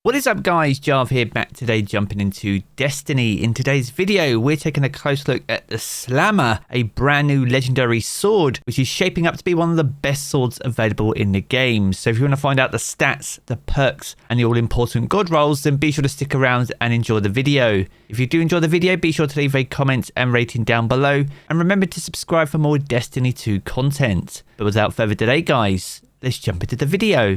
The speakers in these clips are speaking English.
What is up guys, Jarv here, back today jumping into Destiny. In today's video we're taking a close look at the Slammer, a brand new legendary sword which is shaping up to be one of the best swords available in the game. So if you want to find out the stats, the perks and the all important god rolls, then be sure to stick around and enjoy the video. If you do enjoy the video, be sure to leave a comment and rating down below, and remember to subscribe for more Destiny 2 content. But without further delay guys, let's jump into the video.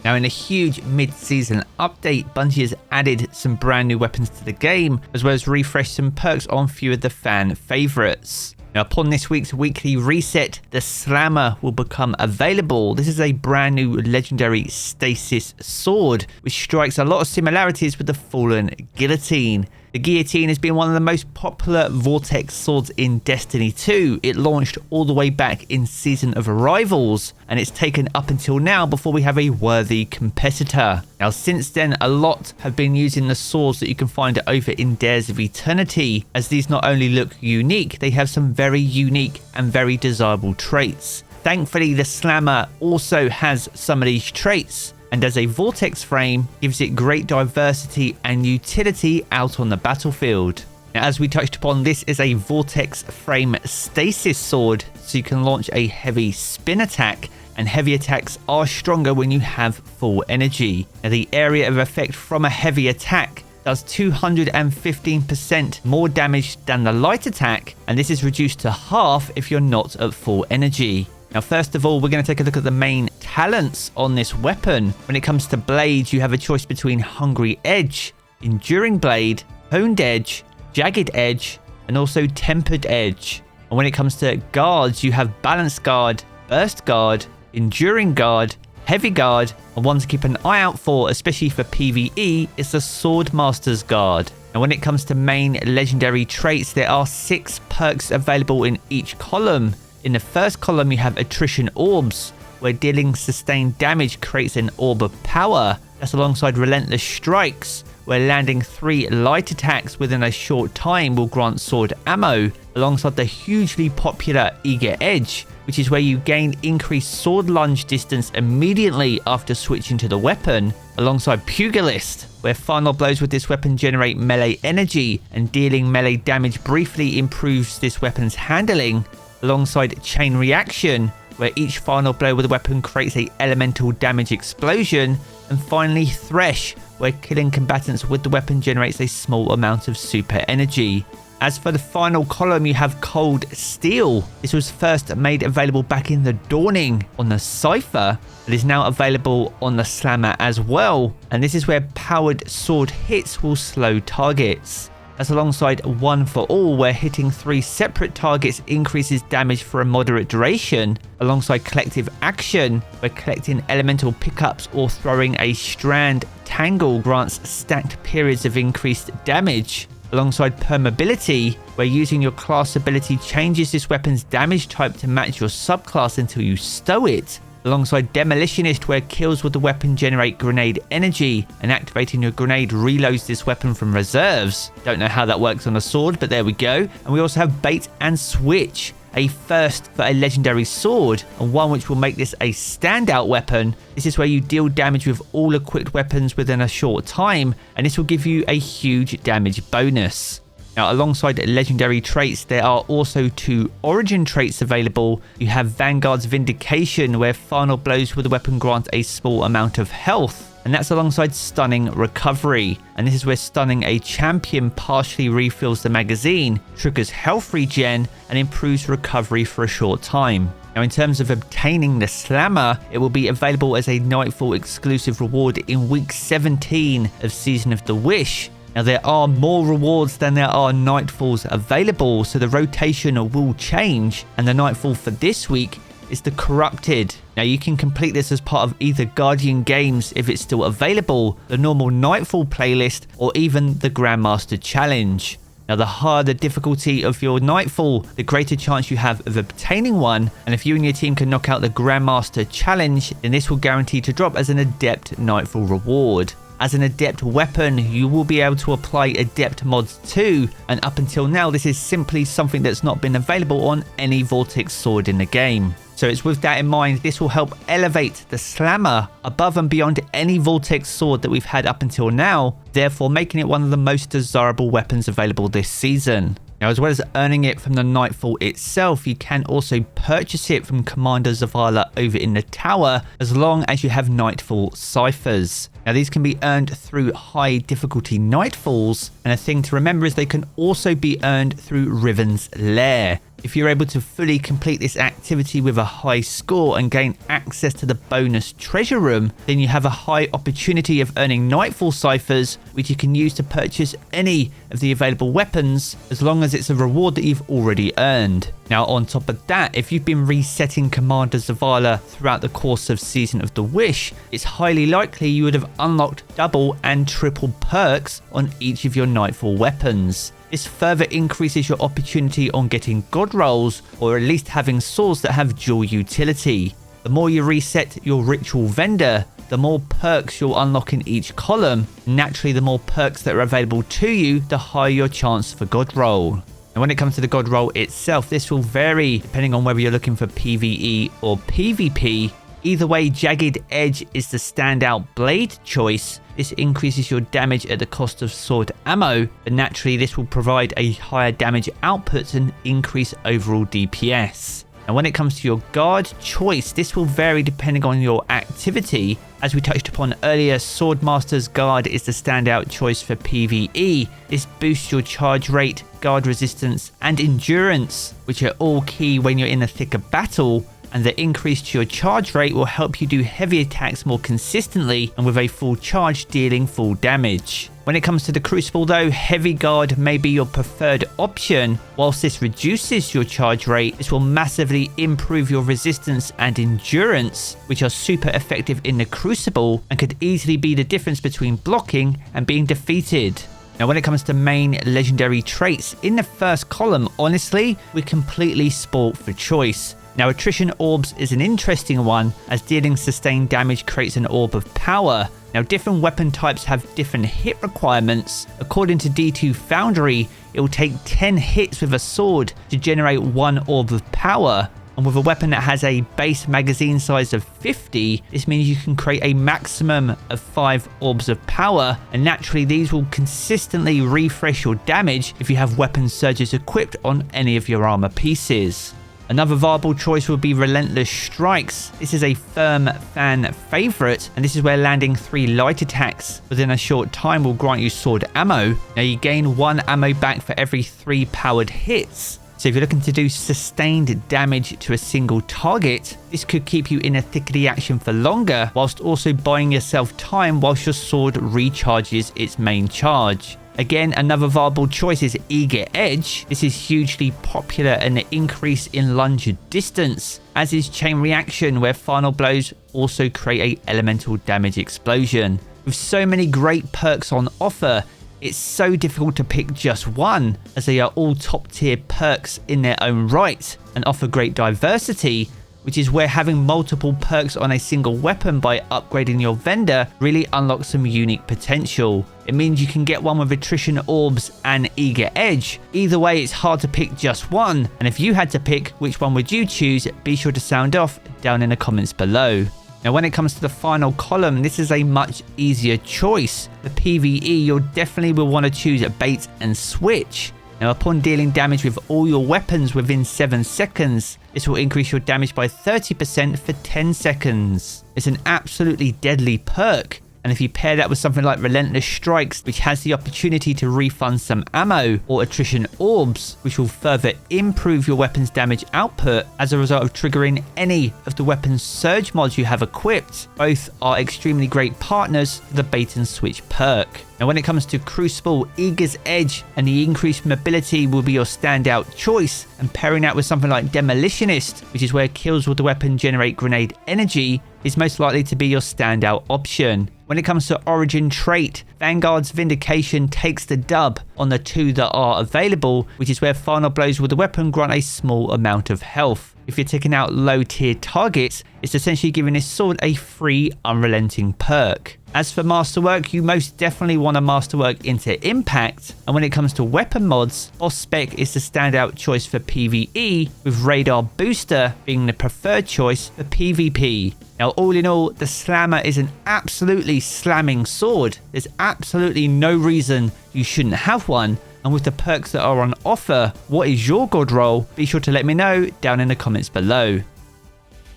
Now, in a huge mid-season update, Bungie has added some brand new weapons to the game, as well as refreshed some perks on a few of the fan favourites. Now, upon this week's weekly reset, the Slammer will become available. This is a brand new legendary stasis sword, which strikes a lot of similarities with the fallen guillotine. The guillotine has been one of the most popular Vortex swords in Destiny 2. It launched all the way back in Season of Arrivals, and it's taken up until now before we have a worthy competitor. Now, since then, a lot have been using the swords that you can find over in Dares of Eternity, as these not only look unique, they have some very unique and very desirable traits. Thankfully, the Slammer also has some of these traits, and as a vortex frame, gives it great diversity and utility out on the battlefield. Now, as we touched upon, this is a vortex frame stasis sword, so you can launch a heavy spin attack, and heavy attacks are stronger when you have full energy. Now, the area of effect from a heavy attack does 215% more damage than the light attack, and this is reduced to half if you're not at full energy. Now, first of all, we're going to take a look at the main talents on this weapon. When it comes to blades, you have a choice between Hungry Edge, Enduring Blade, Honed Edge, Jagged Edge, and also Tempered Edge. And when it comes to guards, you have Balanced Guard, Burst Guard, Enduring Guard, Heavy Guard, and one to keep an eye out for, especially for PvE, is the Swordmaster's Guard. And when it comes to main legendary traits, there are 6 perks available in each column. In the first column, you have Attrition Orbs, where dealing sustained damage creates an orb of power. That's alongside Relentless Strikes, where landing 3 light attacks within a short time will grant sword ammo, alongside the hugely popular Eager Edge, which is where you gain increased sword lunge distance immediately after switching to the weapon, alongside Pugilist, where final blows with this weapon generate melee energy, and dealing melee damage briefly improves this weapon's handling, alongside Chain Reaction, where each final blow with the weapon creates a elemental damage explosion, and finally Thresh, where killing combatants with the weapon generates a small amount of super energy. As for the final column, you have Cold Steel. This was first made available back in the Dawning on the Cypher, but is now available on the Slammer as well, and this is where powered sword hits will slow targets. That's alongside One for All, where hitting 3 separate targets increases damage for a moderate duration, alongside Collective Action, where collecting elemental pickups or throwing a strand tangle grants stacked periods of increased damage, alongside Permeability, where using your class ability changes this weapon's damage type to match your subclass until you stow it, alongside Demolitionist, where kills with the weapon generate grenade energy, and activating your grenade reloads this weapon from reserves. Don't know how that works on a sword, but there we go. And we also have Bait and Switch, a first for a legendary sword, and one which will make this a standout weapon. This is where you deal damage with all equipped weapons within a short time, and this will give you a huge damage bonus. Now, alongside legendary traits, there are also 2 origin traits available. You have Vanguard's Vindication, where final blows with the weapon grant a small amount of health, and that's alongside Stunning Recovery, and this is where stunning a champion partially refills the magazine, triggers health regen, and improves recovery for a short time. Now, in terms of obtaining the Slammer, it will be available as a Nightfall exclusive reward in week 17 of Season of the Wish. Now, there are more rewards than there are Nightfalls available, so the rotation will change, and the Nightfall for this week is the Corrupted. Now, you can complete this as part of either Guardian Games if it's still available, the normal Nightfall playlist, or even the Grandmaster Challenge. Now, the higher the difficulty of your Nightfall, the greater chance you have of obtaining one, and if you and your team can knock out the Grandmaster Challenge, then this will guarantee to drop as an Adept Nightfall reward. As an Adept weapon, you will be able to apply Adept mods too, and up until now this is simply something that's not been available on any Vortex sword in the game. So it's with that in mind, this will help elevate the Slammer above and beyond any Vortex sword that we've had up until now, therefore making it one of the most desirable weapons available this season. Now, as well as earning it from the Nightfall itself, you can also purchase it from Commander Zavala over in the tower, as long as you have Nightfall ciphers. Now, these can be earned through high difficulty Nightfalls, and a thing to remember is they can also be earned through Riven's Lair. If you're able to fully complete this activity with a high score and gain access to the bonus treasure room, then you have a high opportunity of earning Nightfall ciphers, which you can use to purchase any of the available weapons, as long as it's a reward that you've already earned. Now, on top of that, if you've been resetting Commander Zavala throughout the course of Season of the Wish, it's highly likely you would have unlocked double and triple perks on each of your Nightfall weapons. This further increases your opportunity on getting god rolls, or at least having swords that have dual utility. The more you reset your ritual vendor, the more perks you'll unlock in each column. Naturally, the more perks that are available to you, the higher your chance for god roll. And when it comes to the god roll itself, this will vary depending on whether you're looking for PvE or PvP. Either way, Jagged Edge is the standout blade choice. This increases your damage at the cost of sword ammo, but naturally this will provide a higher damage output and increase overall DPS. And when it comes to your guard choice, this will vary depending on your activity. As we touched upon earlier, Swordmaster's Guard is the standout choice for PvE. This boosts your charge rate, guard resistance, and endurance, which are all key when you're in a thicker battle. And the increase to your charge rate will help you do heavy attacks more consistently and with a full charge dealing full damage. When it comes to the Crucible though, Heavy Guard may be your preferred option. Whilst this reduces your charge rate, this will massively improve your resistance and endurance, which are super effective in the Crucible and could easily be the difference between blocking and being defeated. Now, when it comes to main legendary traits, in the first column, honestly, we're completely sport for choice. Now, Attrition Orbs is an interesting one, as dealing sustained damage creates an orb of power. Now, different weapon types have different hit requirements. According to D2 Foundry, it will take 10 hits with a sword to generate 1 orb of power. And with a weapon that has a base magazine size of 50, this means you can create a maximum of 5 orbs of power, and naturally these will consistently refresh your damage if you have weapon surges equipped on any of your armor pieces. Another viable choice would be Relentless Strikes. This is a firm fan favorite, and this is where landing 3 light attacks within a short time will grant you sword ammo. Now, you gain 1 ammo back for every 3 powered hits. So if you're looking to do sustained damage to a single target, this could keep you in a thick of the action for longer, whilst also buying yourself time whilst your sword recharges its main charge. Again, another viable choice is Eager Edge. This is hugely popular and the increase in lunge distance, as is Chain Reaction, where final blows also create a elemental damage explosion. With so many great perks on offer, it's so difficult to pick just one, as they are all top tier perks in their own right and offer great diversity, which is where having multiple perks on a single weapon by upgrading your vendor really unlocks some unique potential. It means you can get one with Attrition Orbs and Eager Edge. Either way, it's hard to pick just one, and if you had to pick, which one would you choose? Be sure to sound off down in the comments below. Now, when it comes to the final column, this is a much easier choice. For PvE, you'll definitely will want to choose a bait and switch. Now, upon dealing damage with all your weapons within 7 seconds, this will increase your damage by 30% for 10 seconds. It's an absolutely deadly perk. And if you pair that with something like Relentless Strikes, which has the opportunity to refund some ammo, or Attrition Orbs, which will further improve your weapon's damage output as a result of triggering any of the weapon's surge mods you have equipped, both are extremely great partners for the bait and switch perk. Now, when it comes to Crucible, Eager's Edge and the increased mobility will be your standout choice, and pairing that with something like Demolitionist, which is where kills with the weapon generate grenade energy, is most likely to be your standout option. When it comes to Origin trait, Vanguard's Vindication takes the dub on the 2 that are available, which is where final blows with the weapon grant a small amount of health. If you're taking out low tier targets, it's essentially giving this sword a free unrelenting perk. As for masterwork, you most definitely want to masterwork into impact, and when it comes to weapon mods, Boss Spec is the standout choice for PvE, with Radar Booster being the preferred choice for PvP. Now, all in all, the Slammer is an absolutely slamming sword. There's absolutely no reason you shouldn't have one, and with the perks that are on offer, what is your god roll? Be sure to let me know down in the comments below.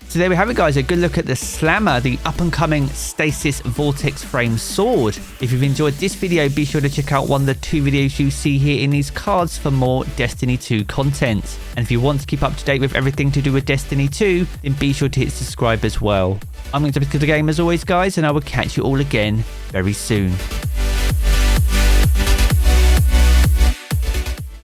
So there we have it, guys, a good look at the Slammer, the up-and-coming Stasis Vortex Frame Sword. If you've enjoyed this video, be sure to check out one of the 2 videos you see here in these cards for more Destiny 2 content. And if you want to keep up to date with everything to do with Destiny 2, then be sure to hit subscribe as well. I'm going to be the game as always, guys, and I will catch you all again very soon.